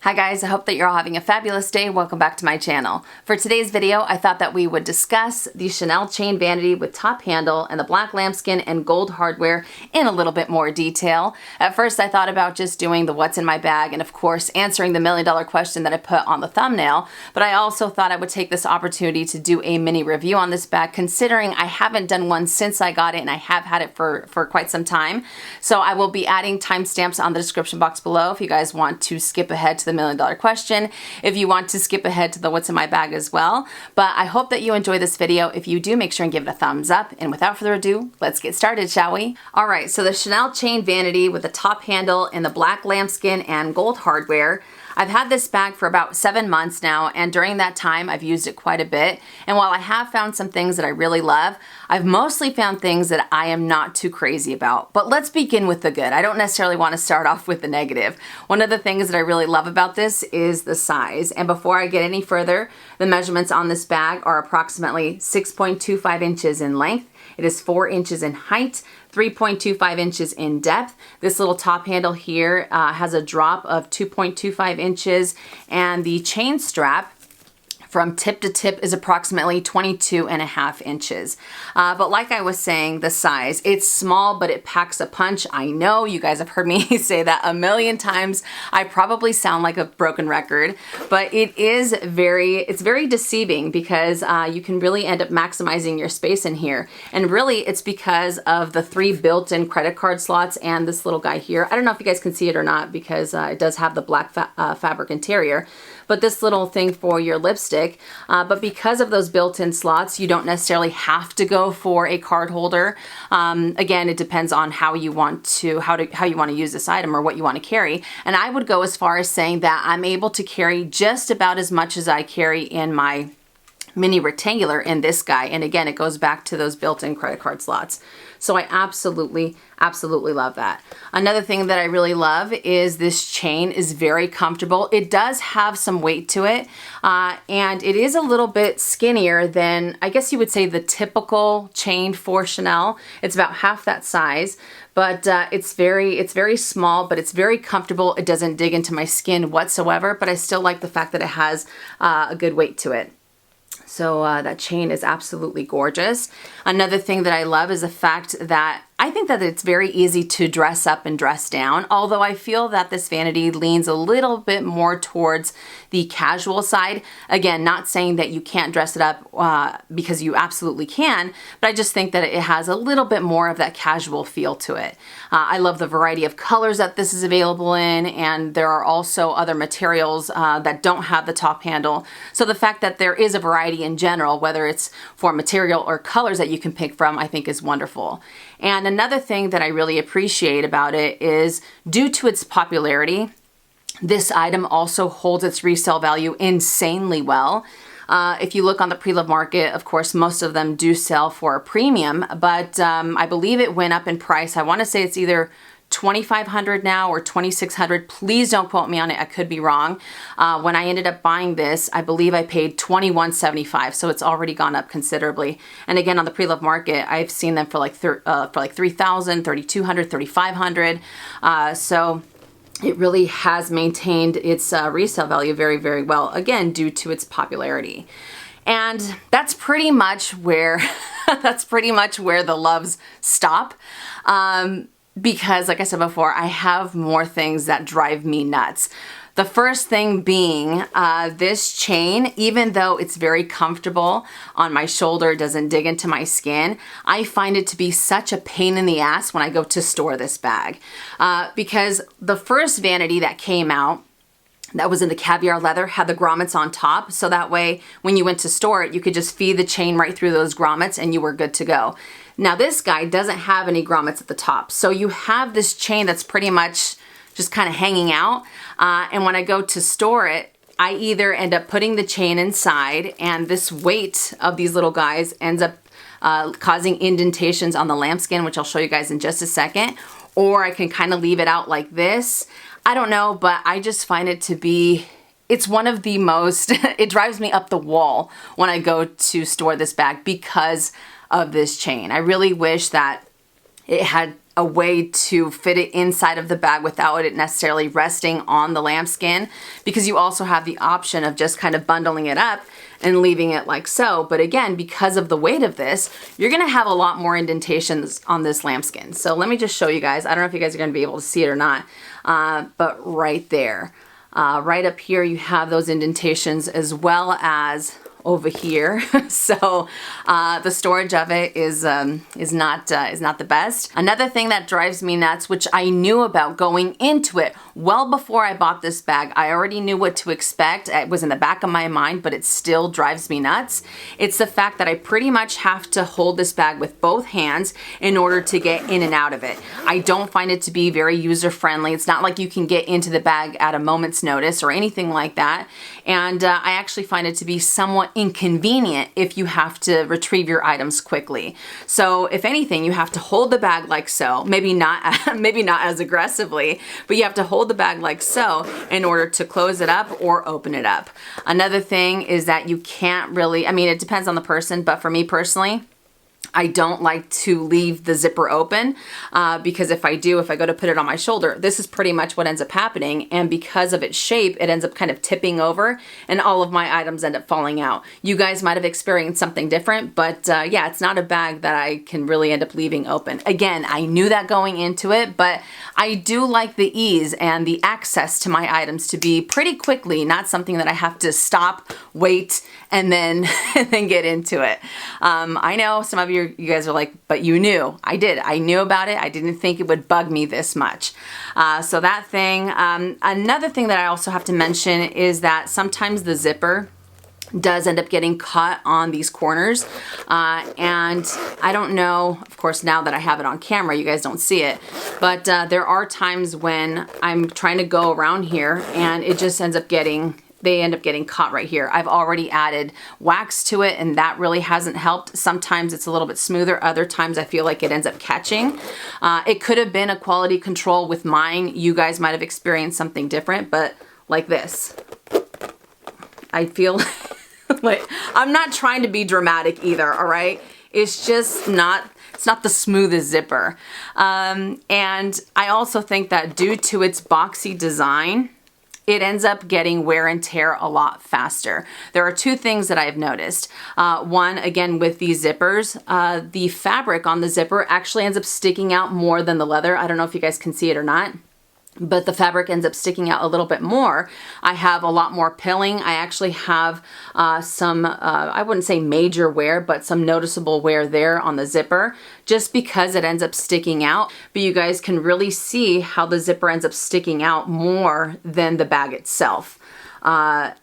Hi guys, I hope that you're all having a fabulous day. Welcome back to my channel. For today's video, I thought that we would discuss the Chanel chain vanity with top handle and the black lambskin and gold hardware in a little bit more detail. At first, I thought about just doing the what's in my bag and of course answering the $1 million question that I put on the thumbnail, but I also thought I would take this opportunity to do a mini review on this bag considering I haven't done one since I got it and I have had it for quite some time. So I will be adding timestamps on the description box below if you guys want to skip ahead to the $1 million question, if you want to skip ahead to the what's in my bag as well. But I hope that you enjoy this video. If you do, make sure and give it a thumbs up. And without further ado, let's get started, shall we? All right, so the Chanel chain vanity with the top handle in the black lambskin and gold hardware. I've had this bag for about 7 months now, and during that time I've used it quite a bit. And while I have found some things that I really love, I've mostly found things that I am not too crazy about. But let's begin with the good. I don't necessarily want to start off with the negative. One of the things that I really love about this is the size. And before I get any further, the measurements on this bag are approximately 6.25 inches in length. It is 4 inches in height, 3.25 inches in depth. This little top handle here has a drop of 2.25 inches, and the chain strap from tip to tip is approximately 22.5 inches. But like I was saying, the size, it's small, but it packs a punch. I know you guys have heard me say that a million times. I probably sound like a broken record, but it's very deceiving because you can really end up maximizing your space in here. And really it's because of the 3 built-in credit card slots and this little guy here. I don't know if you guys can see it or not because it does have the black fabric interior, but this little thing for your lipstick. But because of those built-in slots, you don't necessarily have to go for a card holder. Again, it depends on how you want to use this item or what you want to carry. And I would go as far as saying that I'm able to carry just about as much as I carry in my mini rectangular in this guy. And again, it goes back to those built-in credit card slots. So I absolutely love that. Another thing that I really love is this chain is very comfortable. It does have some weight to it, and it is a little bit skinnier than, I guess you would say, the typical chain for Chanel. It's about half that size, but it's very small, but it's very comfortable. It doesn't dig into my skin whatsoever, but I still like the fact that it has a good weight to it. So that chain is absolutely gorgeous. Another thing that I love is the fact that I think that it's very easy to dress up and dress down, although I feel that this vanity leans a little bit more towards the casual side. Again, not saying that you can't dress it up because you absolutely can, but I just think that it has a little bit more of that casual feel to it. I love the variety of colors that this is available in, and there are also other materials that don't have the top handle. So the fact that there is a variety in general, whether it's for material or colors that you can pick from, I think is wonderful. And another thing that I really appreciate about it is, due to its popularity, this item also holds its resale value insanely well. If you look on the pre-loved market, of course, most of them do sell for a premium, but I believe it went up in price. I want to say it's either $2,500 now or $2,600. Please don't quote me on it. I could be wrong. When I ended up buying this, I believe I paid $2,175, so it's already gone up considerably. And again, on the pre-loved market, I've seen them for like $3,000, $3,200, $3,500. So it really has maintained its resale value very, very well. Again, due to its popularity. And that's pretty much where the loves stop. Because like I said before, I have more things that drive me nuts. The first thing being this chain, even though it's very comfortable on my shoulder, doesn't dig into my skin, I find it to be such a pain in the ass when I go to store this bag. Because the first vanity that came out, that was in the caviar leather, had the grommets on top, so that way when you went to store it, you could just feed the chain right through those grommets and you were good to go. Now this guy doesn't have any grommets at the top, so you have this chain that's pretty much just kind of hanging out, and when I go to store it, I either end up putting the chain inside, and this weight of these little guys ends up causing indentations on the lambskin, which I'll show you guys in just a second, or I can kind of leave it out like this. I don't know, but I just find it to be, it's one of the most, it drives me up the wall when I go to store this bag because of this chain. I really wish that it had a way to fit it inside of the bag without it necessarily resting on the lambskin, because you also have the option of just kind of bundling it up and leaving it like so. But again, because of the weight of this, you're gonna have a lot more indentations on this lambskin. So let me just show you guys. I don't know if you guys are gonna be able to see it or not, but right there, right up here, you have those indentations, as well as over here. So the storage of it is not the best. Another thing that drives me nuts, which I knew about going into it well before I bought this bag, I already knew what to expect. It was in the back of my mind, but it still drives me nuts. It's the fact that I pretty much have to hold this bag with both hands in order to get in and out of it. I don't find it to be very user-friendly. It's not like you can get into the bag at a moment's notice or anything like that. And I actually find it to be somewhat inconvenient if you have to retrieve your items quickly. So if anything, you have to hold the bag like so, maybe not as aggressively, but you have to hold the bag like so in order to close it up or open it up. Another thing is that you can't really, I mean, it depends on the person, but for me personally, I don't like to leave the zipper open because if I do, if I go to put it on my shoulder, this is pretty much what ends up happening. And because of its shape, it ends up kind of tipping over and all of my items end up falling out. You guys might have experienced something different, but yeah, it's not a bag that I can really end up leaving open. Again, I knew that going into it, but I do like the ease and the access to my items to be pretty quickly, not something that I have to stop, wait, and then and then get into it. I know some of you guys are like, but you knew. I did. I knew about it. I didn't think it would bug me this much. So that thing. Another thing that I also have to mention is that sometimes the zipper does end up getting caught on these corners. And I don't know, of course, now that I have it on camera, you guys don't see it, but there are times when I'm trying to go around here and it just ends up getting, they end up getting caught right here. I've already added wax to it and that really hasn't helped. Sometimes it's a little bit smoother. Other times I feel like it ends up catching. It could have been a quality control with mine. You guys might have experienced something different, but like this, I feel like, I'm not trying to be dramatic either, all right? It's just not, it's not the smoothest zipper. And I also think that due to its boxy design, it ends up getting wear and tear a lot faster. There are two things that I've noticed. One, again, with these zippers, the fabric on the zipper actually ends up sticking out more than the leather. I don't know if you guys can see it or not, but the fabric ends up sticking out a little bit more. I have a lot more pilling. I actually have some, I wouldn't say major wear, but some noticeable wear there on the zipper, just because it ends up sticking out. But you guys can really see how the zipper ends up sticking out more than the bag itself.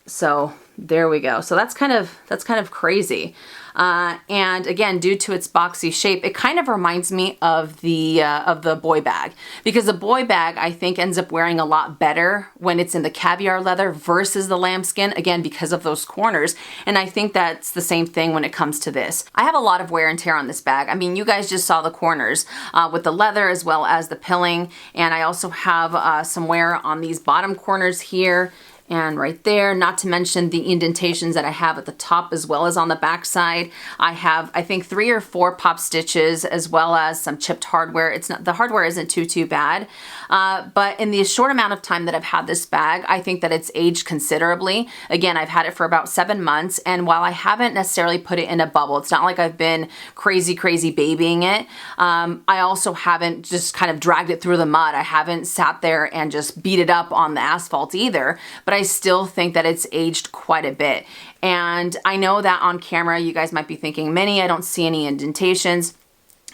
So there we go. So that's kind of crazy. And again, due to its boxy shape, it kind of reminds me of the boy bag, because the boy bag I think ends up wearing a lot better when it's in the caviar leather versus the lambskin, again, because of those corners. And I think that's the same thing when it comes to this. I have a lot of wear and tear on this bag. I mean, you guys just saw the corners with the leather as well as the pilling. And I also have some wear on these bottom corners here and right there, not to mention the indentations that I have at the top as well as on the back side. I have, I think, 3 or 4 pop stitches as well as some chipped hardware. It's not, the hardware isn't too bad, but in the short amount of time that I've had this bag, I think that it's aged considerably. Again, I've had it for about 7 months, and while I haven't necessarily put it in a bubble, it's not like I've been crazy babying it. I also haven't just kind of dragged it through the mud. I haven't sat there and just beat it up on the asphalt either, but I still think that it's aged quite a bit. And I know that on camera, you guys might be thinking, Minnie, I don't see any indentations.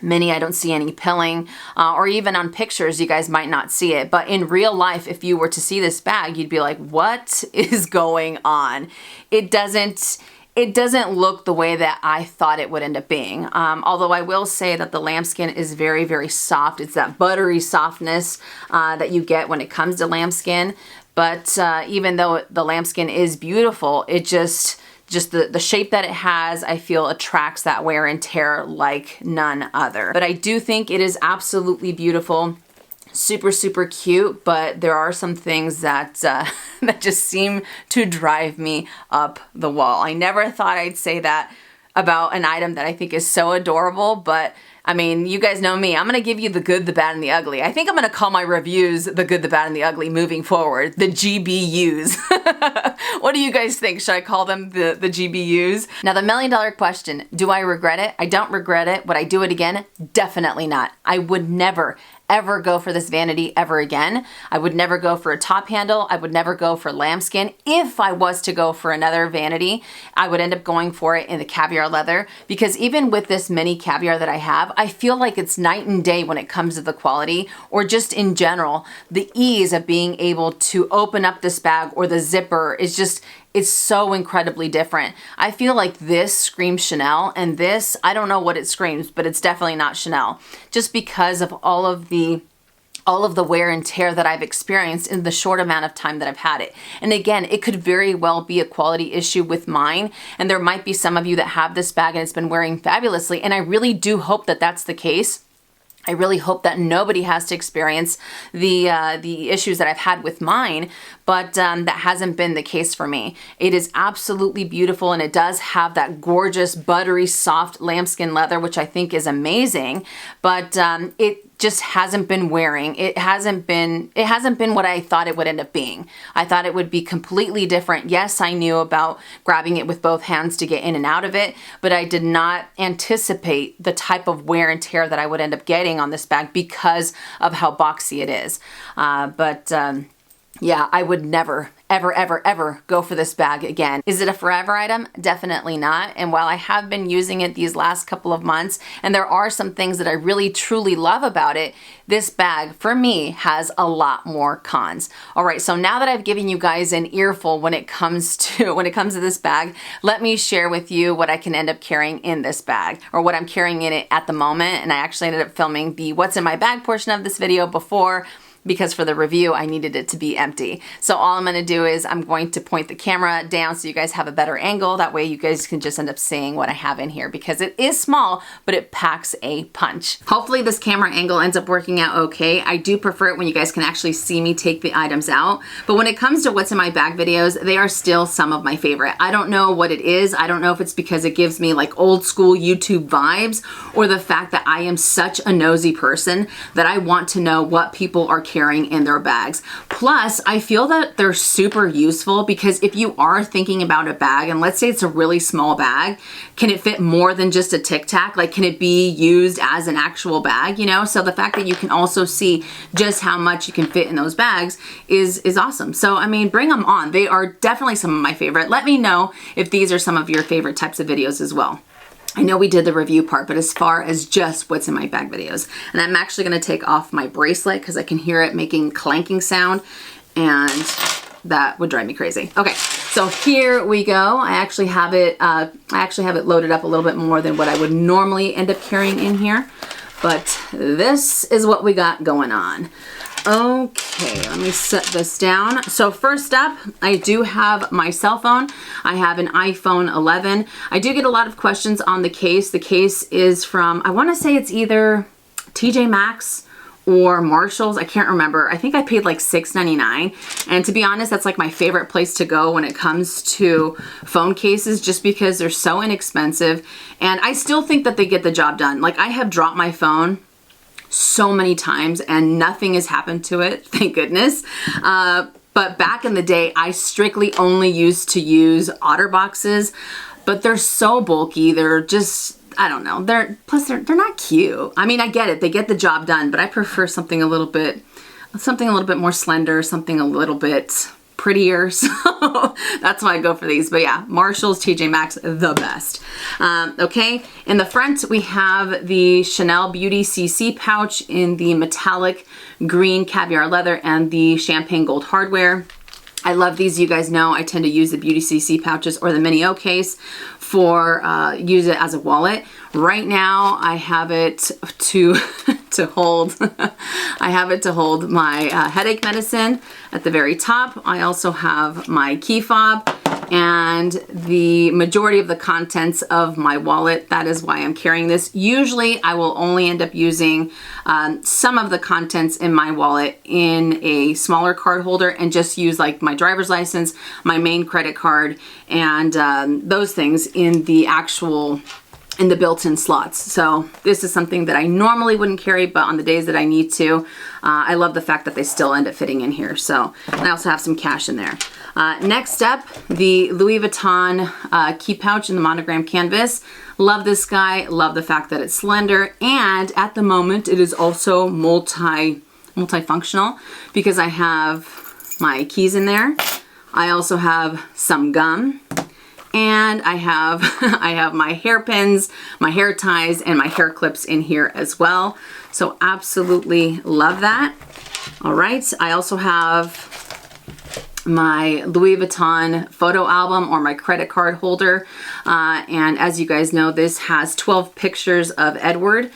Minnie, I don't see any pilling, or even on pictures, you guys might not see it. But in real life, if you were to see this bag, you'd be like, what is going on? It doesn't look the way that I thought it would end up being. Although I will say that the lambskin is very soft. It's that buttery softness that you get when it comes to lambskin. But even though the lambskin is beautiful, it just the shape that it has, I feel attracts that wear and tear like none other. But I do think it is absolutely beautiful. Super cute, but there are some things that that just seem to drive me up the wall. I never thought I'd say that about an item that I think is so adorable, but I mean, you guys know me. I'm going to give you the good, the bad, and the ugly. I think I'm going to call my reviews the good, the bad, and the ugly moving forward. The GBUs. What do you guys think? Should I call them the GBUs? Now, the $1 million question. Do I regret it? I don't regret it. Would I do it again? Definitely not. I would never, ever go for this vanity ever again. I would never go for a top handle. I would never go for lambskin. If I was to go for another vanity, I would end up going for it in the caviar leather, because even with this mini caviar that I have, I feel like it's night and day when it comes to the quality, or just in general, the ease of being able to open up this bag, or the zipper is just, it's so incredibly different. I feel like this screams Chanel, and this, I don't know what it screams, but it's definitely not Chanel, just because of all of the wear and tear that I've experienced in the short amount of time that I've had it. And again, it could very well be a quality issue with mine, and there might be some of you that have this bag and it's been wearing fabulously, and I really do hope that that's the case. I really hope that nobody has to experience the issues that I've had with mine, but that hasn't been the case for me. It is absolutely beautiful, and it does have that gorgeous, buttery, soft lambskin leather, which I think is amazing, but it just hasn't been wearing. It hasn't been what I thought it would end up being. I thought it would be completely different. Yes, I knew about grabbing it with both hands to get in and out of it, but I did not anticipate the type of wear and tear that I would end up getting on this bag because of how boxy it is. Yeah, I would never, ever, ever, ever go for this bag again. Is it a forever item? Definitely not. And while I have been using it these last couple of months, and there are some things that I really truly love about it, this bag for me has a lot more cons. All right, so now that I've given you guys an earful when it comes to this bag, let me share with you what I can end up carrying in this bag, or what I'm carrying in it at the moment. And I actually ended up filming the what's in my bag portion of this video before, because for the review, I needed it to be empty. So all I'm gonna do is I'm going to point the camera down so you guys have a better angle. That way you guys can just end up seeing what I have in here, because it is small, but it packs a punch. Hopefully this camera angle ends up working out okay. I do prefer it when you guys can actually see me take the items out. But when it comes to what's in my bag videos, they are still some of my favorite. I don't know what it is. I don't know if it's because it gives me like old school YouTube vibes, or the fact that I am such a nosy person that I want to know what people are carrying in their bags. Plus, I feel that they're super useful, because if you are thinking about a bag, and let's say it's a really small bag, can it fit more than just a Tic Tac? Like, can it be used as an actual bag, you know? So the fact that you can also see just how much you can fit in those bags is awesome. So, I mean, bring them on. They are definitely some of my favorite. Let me know if these are some of your favorite types of videos as well. I know we did the review part, but as far as just what's in my bag videos, and I'm actually going to take off my bracelet because I can hear it making clanking sound, and that would drive me crazy. Okay, so here we go. I actually have it loaded up a little bit more than what I would normally end up carrying in here, but this is what we got going on. Okay, let me set this down. So first up, I do have my cell phone. I have an iPhone 11. I do get a lot of questions on the case. The case is from, I want to say it's either TJ Maxx or Marshall's. I can't remember. I think I paid like $6.99. And to be honest, that's like my favorite place to go when it comes to phone cases, just because they're so inexpensive. And I still think that they get the job done. Like, I have dropped my phone so many times and nothing has happened to it, thank goodness. But back in the day, I strictly only used to use OtterBoxes, but they're so bulky. They're just, I don't know. They're not cute. I mean, I get it. They get the job done, but I prefer something a little bit more slender, something a little bit prettier. So that's why I go for these. But yeah, Marshall's, TJ Maxx, the best. Okay, in the front we have the Chanel Beauty CC pouch in the metallic green caviar leather and the champagne gold hardware. I love these. You guys know I tend to use the Beauty CC pouches or the Mini O case for use it as a wallet. Right now I have it to hold I have it to hold my headache medicine at the very top. I also have my key fob and the majority of the contents of my wallet. That is why I'm carrying this. Usually I will only end up using some of the contents in my wallet in a smaller card holder and just use like my driver's license, my main credit card, and those things in the actual in the built-in slots. So this is something that I normally wouldn't carry, but on the days that I need to, I love the fact that they still end up fitting in here. So, and I also have some cash in there. Next up, the Louis Vuitton key pouch in the monogram canvas. Love this guy, love the fact that it's slender, and at the moment it is also multifunctional because I have my keys in there. I also have some gum, and I have I have my hairpins, my hair ties, and my hair clips in here as well. So absolutely love that. All right, I also have my Louis Vuitton photo album or my credit card holder. And as you guys know, this has 12 pictures of Edward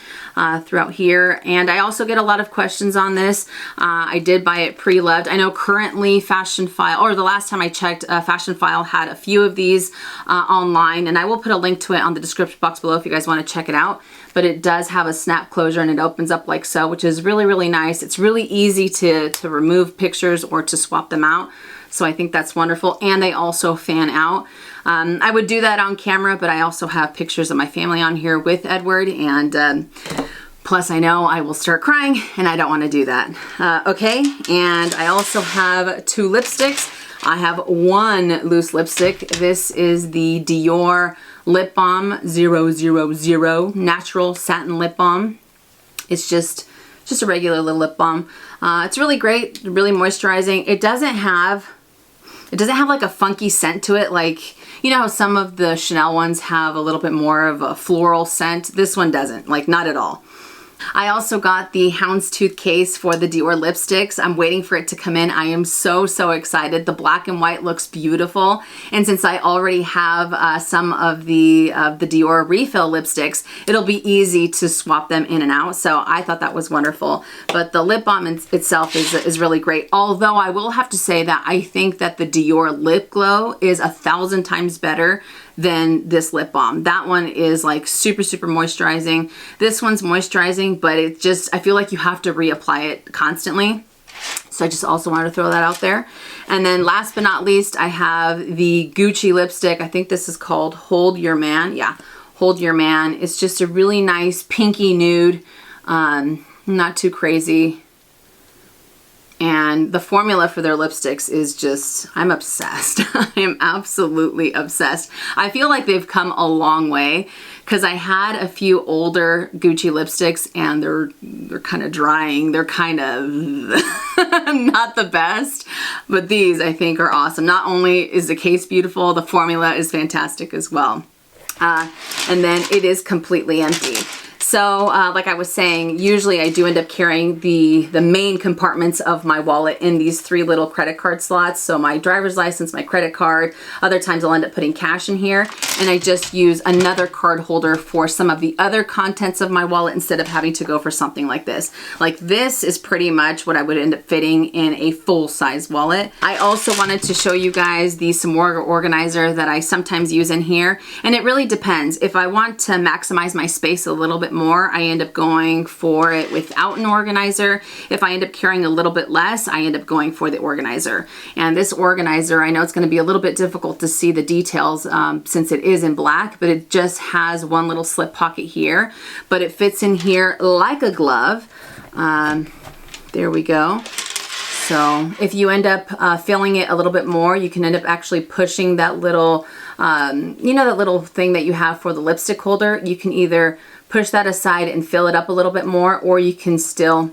throughout here. And I also get a lot of questions on this. I did buy it pre-loved. I know currently Fashion File, or the last time I checked, Fashion File had a few of these online, and I will put a link to it on the description box below if you guys want to check it out. But it does have a snap closure and it opens up like so, which is really, really nice. It's really easy to remove pictures or to swap them out. So I think that's wonderful. And they also fan out. I would do that on camera, but I also have pictures of my family on here with Edward. And plus I know I will start crying and I don't want to do that. Okay, and I also have 2 lipsticks. I have one loose lipstick. This is the Dior Lip Balm 000 Natural Satin Lip Balm. It's just a regular little lip balm. It's really great, really moisturizing. It doesn't have like a funky scent to it. Like, you know how some of the Chanel ones have a little bit more of a floral scent? This one doesn't, like not at all. I also got the Houndstooth case for the Dior lipsticks. I'm waiting for it to come in. I am so excited. The black and white looks beautiful. And since I already have some of the Dior refill lipsticks, it'll be easy to swap them in and out. So I thought that was wonderful. But the lip balm itself is really great. Although I will have to say that I think that the Dior lip glow is 1,000 times better than this lip balm. That one is like super moisturizing. This one's moisturizing, but it just, I feel like you have to reapply it constantly. So I just also wanted to throw that out there. And then last but not least, I have the Gucci lipstick. I think this is called Hold Your Man. Yeah, Hold Your Man. It's just a really nice pinky nude, not too crazy. And the formula for their lipsticks is just, I'm obsessed. I am absolutely obsessed. I feel like they've come a long way because I had a few older Gucci lipsticks and they're kind of drying. They're kind of not the best, but these I think are awesome. Not only is the case beautiful, the formula is fantastic as well. And then it is completely empty. So like I was saying, usually I do end up carrying the main compartments of my wallet in these 3 little credit card slots. So my driver's license, my credit card, other times I'll end up putting cash in here. And I just use another card holder for some of the other contents of my wallet instead of having to go for something like this. Like this is pretty much what I would end up fitting in a full-size wallet. I also wanted to show you guys the Samora organizer that I sometimes use in here. And it really depends. If I want to maximize my space a little bit more, I end up going for it without an organizer. If I end up carrying a little bit less, I end up going for the organizer. And this organizer, I know it's going to be a little bit difficult to see the details since it is in black, but it just has one little slip pocket here, but it fits in here like a glove. There we go. So if you end up filling it a little bit more, you can end up actually pushing that little, you know, that little thing that you have for the lipstick holder. You can either push that aside and fill it up a little bit more, or you can still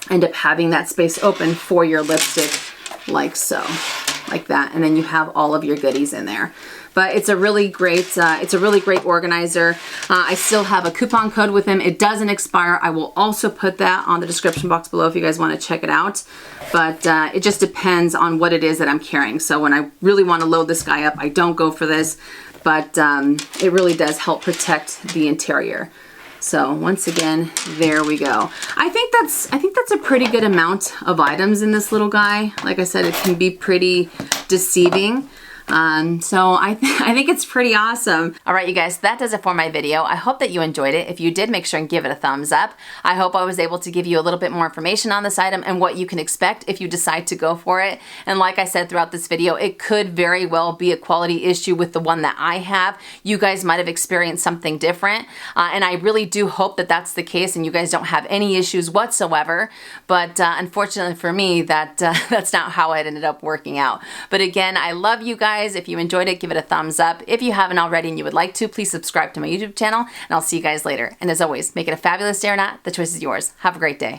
end up having that space open for your lipstick like so, like that. And then you have all of your goodies in there. But it's a really great organizer. I still have a coupon code with them. It doesn't expire. I will also put that on the description box below if you guys want to check it out. But it just depends on what it is that I'm carrying. So when I really want to load this guy up, I don't go for this. But it really does help protect the interior. So once again, there we go. I think that's a pretty good amount of items in this little guy. Like I said, it can be pretty deceiving. So I think it's pretty awesome. All right, you guys, that does it for my video. I hope that you enjoyed it. If you did, make sure and give it a thumbs up. I hope I was able to give you a little bit more information on this item and what you can expect if you decide to go for it. And like I said throughout this video, it could very well be a quality issue with the one that I have. You guys might have experienced something different. And I really do hope that that's the case and you guys don't have any issues whatsoever. But unfortunately for me, that's not how it ended up working out. But again, I love you guys. If you enjoyed it, give it a thumbs up. If you haven't already and you would like to, please subscribe to my YouTube channel, and I'll see you guys later. And as always, make it a fabulous day or not, the choice is yours. Have a great day.